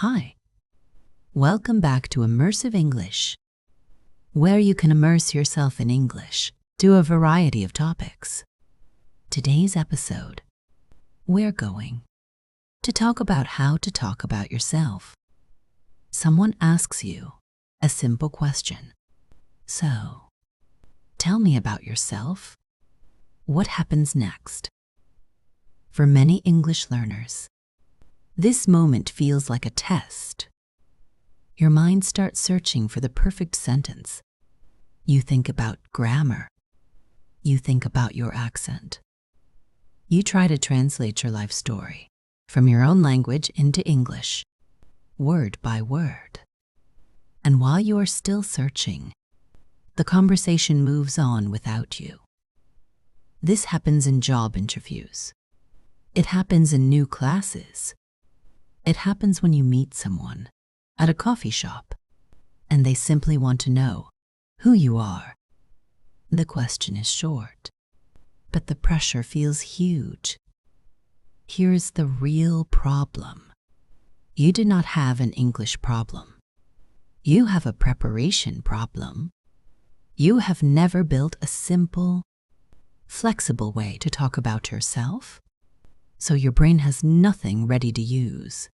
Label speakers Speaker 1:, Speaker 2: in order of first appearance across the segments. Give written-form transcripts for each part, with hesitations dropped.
Speaker 1: Hi, welcome back to Immersive English, where you can immerse yourself in English to a variety of topics. Today's episode, we're going to talk about how to talk about yourself. Someone asks you a simple question. So, tell me about yourself. What happens next? For many English learners, this moment feels like a test. Your mind starts searching for the perfect sentence. You think about grammar. You think about your accent. You try to translate your life story from your own language into English, word by word. And while you are still searching, the conversation moves on without you. This happens in job interviews. It happens in new classes. It happens when you meet someone at a coffee shop and they simply want to know who you are. The question is short, but the pressure feels huge. Here's the real problem. You do not have an English problem. You have a preparation problem. You have never built a simple, flexible way to talk about yourself, so your brain has nothing ready to use.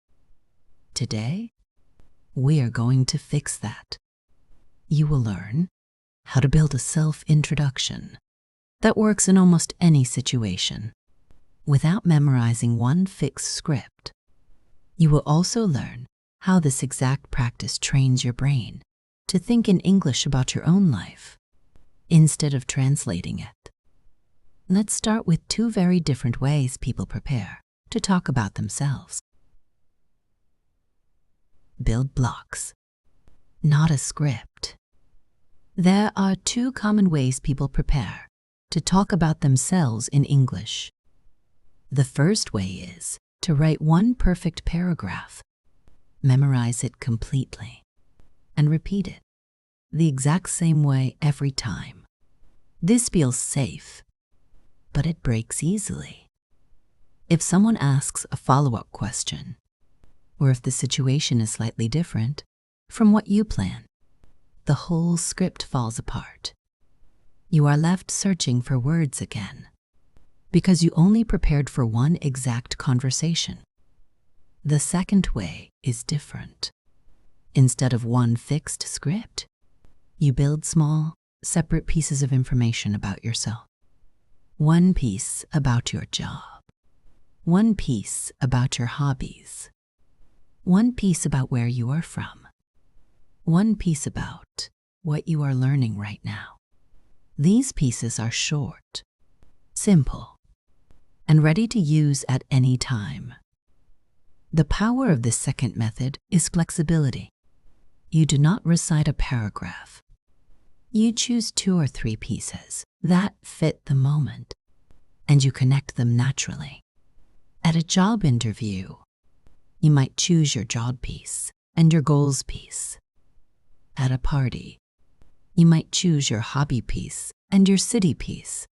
Speaker 1: Today, we are going to fix that. You will learn how to build a self-introduction that works in almost any situation without memorizing one fixed script. You will also learn how this exact practice trains your brain to think in English about your own life instead of translating it. Let's start with two very different ways people prepare to talk about themselves. Build blocks, not a script. There are two common ways people prepare to talk about themselves in English. The first way is to write one perfect paragraph, memorize it completely, and repeat it the exact same way every time. This feels safe, but it breaks easily. If someone asks a follow-up question, or if the situation is slightly different from what you plan, the whole script falls apart. You are left searching for words again, because you only prepared for one exact conversation. The second way is different. Instead of one fixed script, you build small, separate pieces of information about yourself. One piece about your job, one piece about your hobbies, one piece about where you are from, one piece about what you are learning right now. These pieces are short, simple, and ready to use at any time. The power of this second method is flexibility. You do not recite a paragraph. You choose 2 or 3 pieces that fit the moment, and you connect them naturally. At a job interview, you might choose your job piece and your goals piece. At a party, you might choose your hobby piece and your city piece.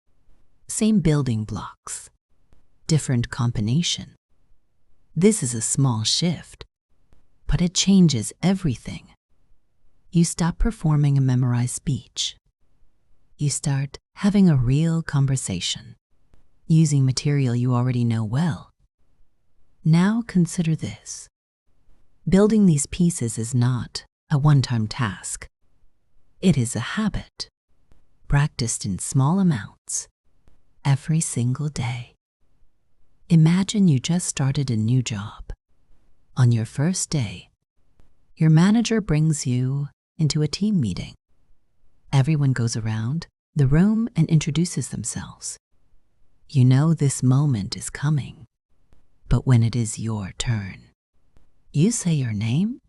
Speaker 1: Same building blocks, different combination. This is a small shift, but it changes everything. You stop performing a memorized speech. You start having a real conversation, using material you already know well. Now consider this. Building these pieces is not a one-time task. It is a habit, practiced in small amounts, every single day. Imagine you just started a new job. On your first day, your manager brings you into a team meeting. Everyone goes around the room and introduces themselves. You know this moment is coming, but when it is your turn, you say your name,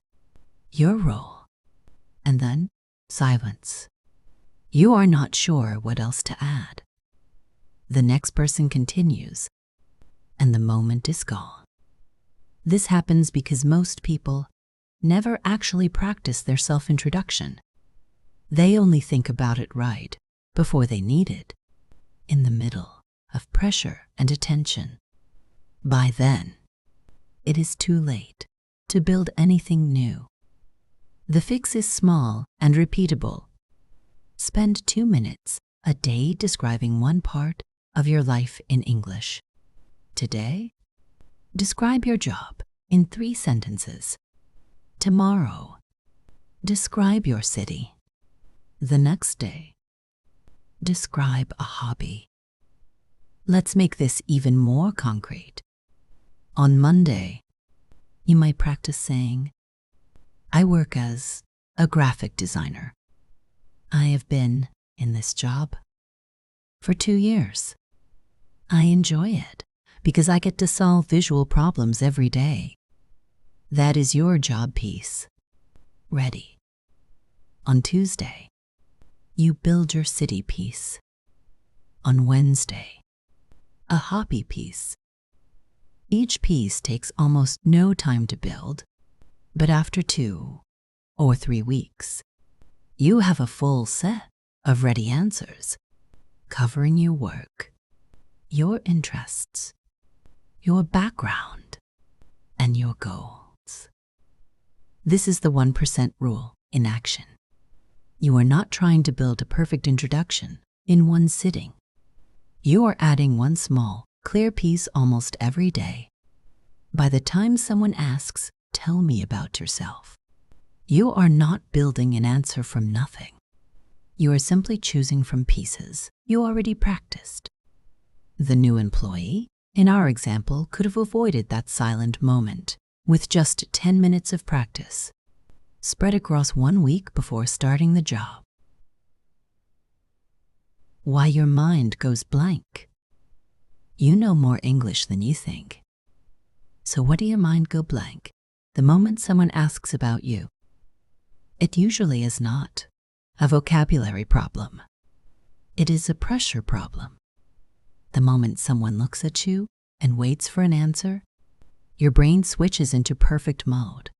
Speaker 1: your role, and then silence. You are not sure what else to add. The next person continues, and the moment is gone. This happens because most people never actually practice their self-introduction. They only think about it right before they need it, in the middle of pressure and attention. By then, it is too late. to build anything new. The fix is small and repeatable. Spend 2 minutes a day describing one part of your life in English. Today, describe your job in 3 sentences. Tomorrow, describe your city. The next day, describe a hobby. Let's make this even more concrete. On Monday, you might practice saying, I work as a graphic designer. I have been in this job for 2 years. I enjoy it because I get to solve visual problems every day. That is your job piece. Ready. On Tuesday, you build your city piece. On Wednesday, a hobby piece. Each piece takes almost no time to build, but after 2 or 3 weeks, you have a full set of ready answers covering your work, your interests, your background, and your goals. This is the 1% rule in action. You are not trying to build a perfect introduction in one sitting. You are adding one small, clear piece almost every day. By the time someone asks, tell me about yourself, you are not building an answer from nothing. You are simply choosing from pieces you already practiced. The new employee, in our example, could have avoided that silent moment with just 10 minutes of practice, spread across 1 week before starting the job. Why your mind goes blank. You know more English than you think. So what do your mind go blank the moment someone asks about you? It usually is not a vocabulary problem. It is a pressure problem. The moment someone looks at you and waits for an answer, your brain switches into perfect mode.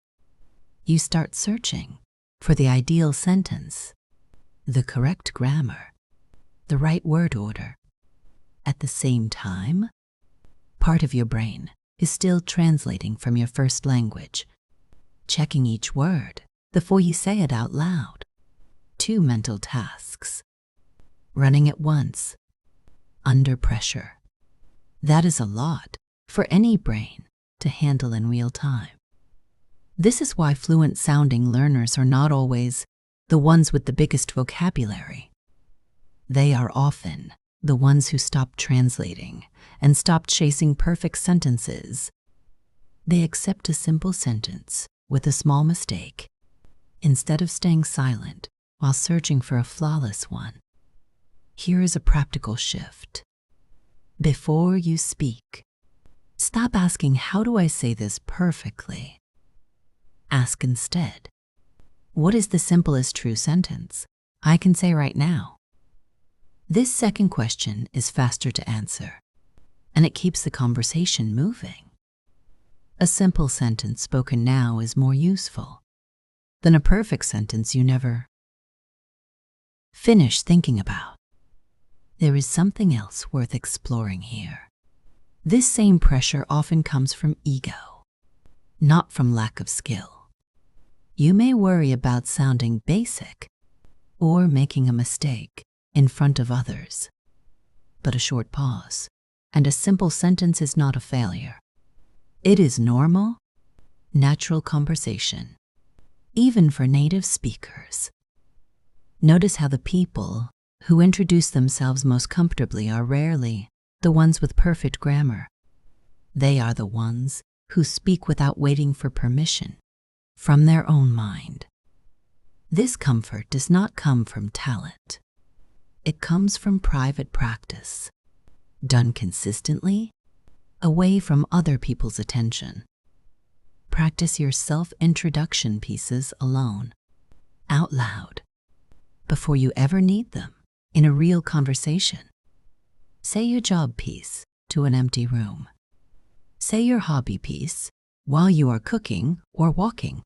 Speaker 1: You start searching for the ideal sentence, the correct grammar, the right word order. At the same time, part of your brain is still translating from your first language, checking each word before you say it out loud. 2 mental tasks, running at once, under pressure. That is a lot for any brain to handle in real time. This is why fluent-sounding learners are not always the ones with the biggest vocabulary. They are often the ones who stop translating and stop chasing perfect sentences. They accept a simple sentence with a small mistake instead of staying silent while searching for a flawless one. Here is a practical shift. Before you speak, stop asking, how do I say this perfectly? Ask instead, what is the simplest true sentence I can say right now? This second question is faster to answer, and it keeps the conversation moving. A simple sentence spoken now is more useful than a perfect sentence you never finish thinking about. There is something else worth exploring here. This same pressure often comes from ego, not from lack of skill. You may worry about sounding basic or making a mistake in front of others. But a short pause and a simple sentence is not a failure. It is normal, natural conversation, even for native speakers. Notice how the people who introduce themselves most comfortably are rarely the ones with perfect grammar. They are the ones who speak without waiting for permission from their own mind. This comfort does not come from talent. It comes from private practice, done consistently, away from other people's attention. Practice your self-introduction pieces alone, out loud, before you ever need them in a real conversation. Say your job piece to an empty room. Say your hobby piece while you are cooking or walking.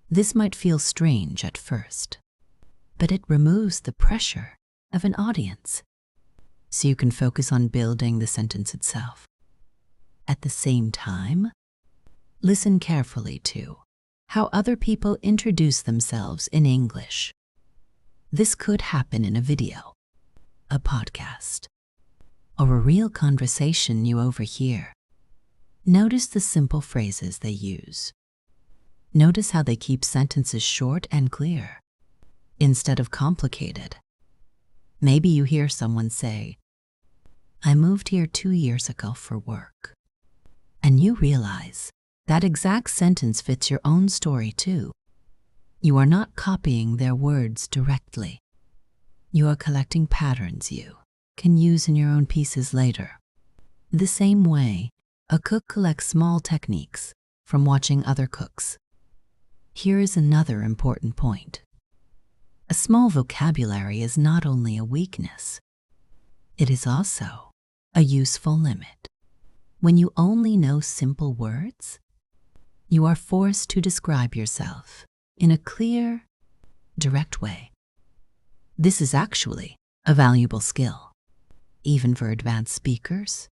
Speaker 1: This might feel strange at first, but it removes the pressure of an audience, so you can focus on building the sentence itself. At the same time, Listen carefully to how other people introduce themselves in English. This could happen in a video, a podcast, or a real conversation you overhear. Notice the simple phrases they use. Notice how they keep sentences short and clear, instead of complicated. Maybe you hear someone say, "I moved here 2 years ago for work." And you realize that exact sentence fits your own story too. You are not copying their words directly. You are collecting patterns you can use in your own pieces later. The same way, a cook collects small techniques from watching other cooks. Here is another important point. A small vocabulary is not only a weakness, it is also a useful limit. When you only know simple words, you are forced to describe yourself in a clear, direct way. This is actually a valuable skill, even for advanced speakers.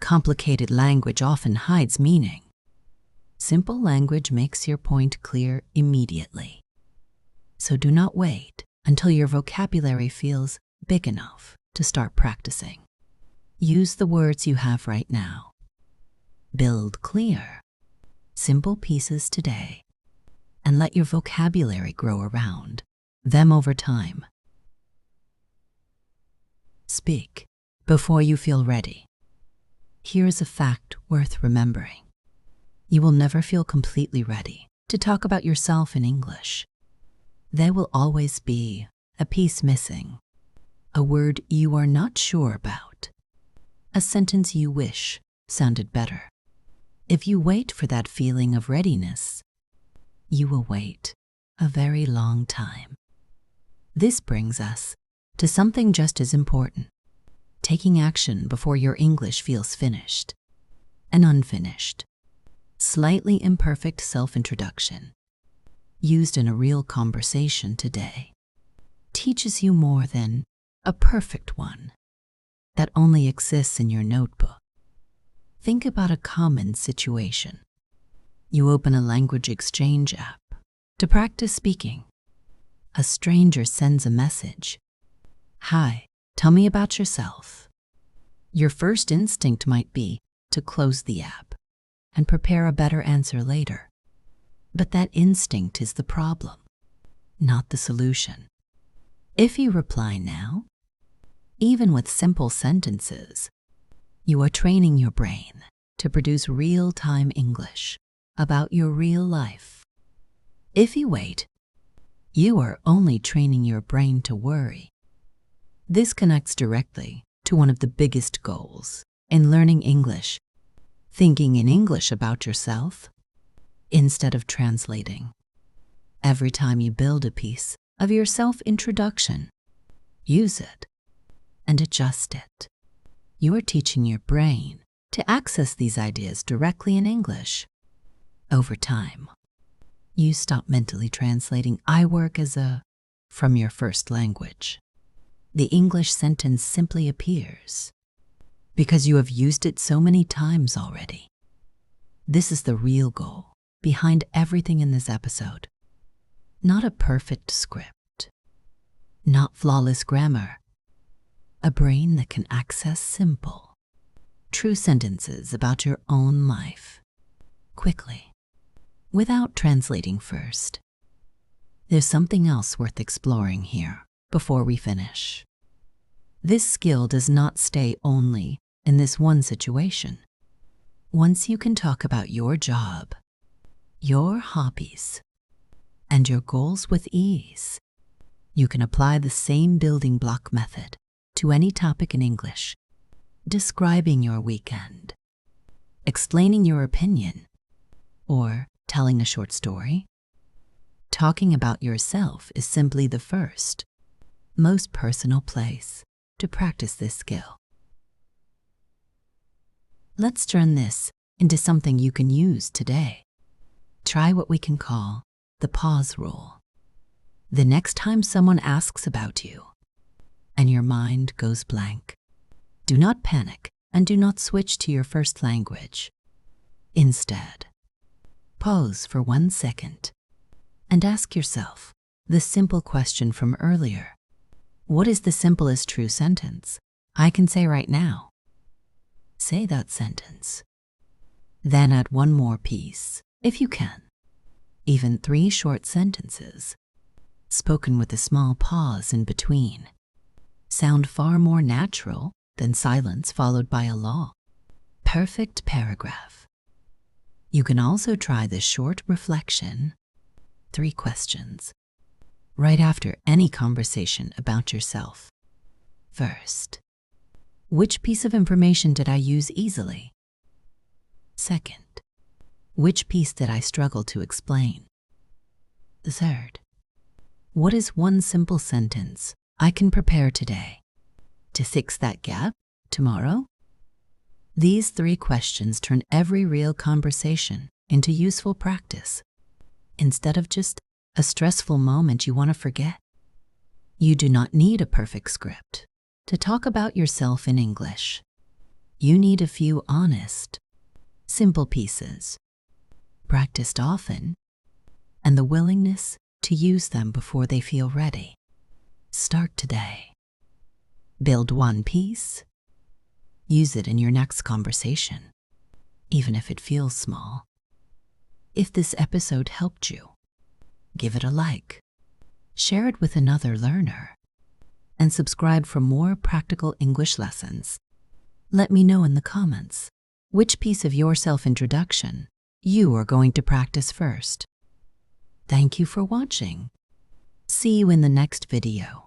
Speaker 1: Complicated language often hides meaning. Simple language makes your point clear immediately. So do not wait until your vocabulary feels big enough to start practicing. Use the words you have right now. Build clear, simple pieces today, and let your vocabulary grow around them over time. Speak before you feel ready. Here is a fact worth remembering. You will never feel completely ready to talk about yourself in English. There will always be a piece missing, a word you are not sure about, a sentence you wish sounded better. If you wait for that feeling of readiness, you will wait a very long time. This brings us to something just as important: taking action before your English feels finished. An unfinished, slightly imperfect self-introduction used in a real conversation today teaches you more than a perfect one that only exists in your notebook. Think about a common situation. You open a language exchange app to practice speaking. A stranger sends a message. "Hi, tell me about yourself." Your first instinct might be to close the app and prepare a better answer later. But that instinct is the problem, not the solution. If you reply now, even with simple sentences, you are training your brain to produce real-time English about your real life. If you wait, you are only training your brain to worry. This connects directly to one of the biggest goals in learning English: thinking in English about yourself instead of translating. Every time you build a piece of your self-introduction, use it and adjust it. You are teaching your brain to access these ideas directly in English. Over time, you stop mentally translating "I work as a" from your first language. The English sentence simply appears because you have used it so many times already. This is the real goal behind everything in this episode. Not a perfect script, not flawless grammar, a brain that can access simple, true sentences about your own life quickly, without translating first. There's something else worth exploring here before we finish. This skill does not stay only in this one situation. Once you can talk about your job, your hobbies, and your goals with ease, you can apply the same building block method to any topic in English. Describing your weekend, explaining your opinion, or telling a short story. Talking about yourself is simply the first, most personal place to practice this skill. Let's turn this into something you can use today. Try what we can call the pause rule. The next time someone asks about you and your mind goes blank, do not panic and do not switch to your first language. Instead, Pause for 1 second and ask yourself the simple question from earlier. What is the simplest true sentence I can say right now? Say that sentence. Then add one more piece, if you can. Even 3 short sentences, spoken with a small pause in between, sound far more natural than silence followed by a long, perfect paragraph. You can also try this short reflection, 3 questions, right after any conversation about yourself. First, which piece of information did I use easily? Second, which piece did I struggle to explain? Third, what is one simple sentence I can prepare today to fix that gap tomorrow? These 3 questions turn every real conversation into useful practice, instead of just a stressful moment you want to forget. You do not need a perfect script to talk about yourself in English. You need a few honest, simple pieces, practiced often, and the willingness to use them before they feel ready. Start today. Build one piece. Use it in your next conversation, even if it feels small. If this episode helped you, give it a like, share it with another learner, and subscribe for more practical English lessons. Let me know in the comments which piece of your self-introduction you are going to practice first. Thank you for watching. See you in the next video.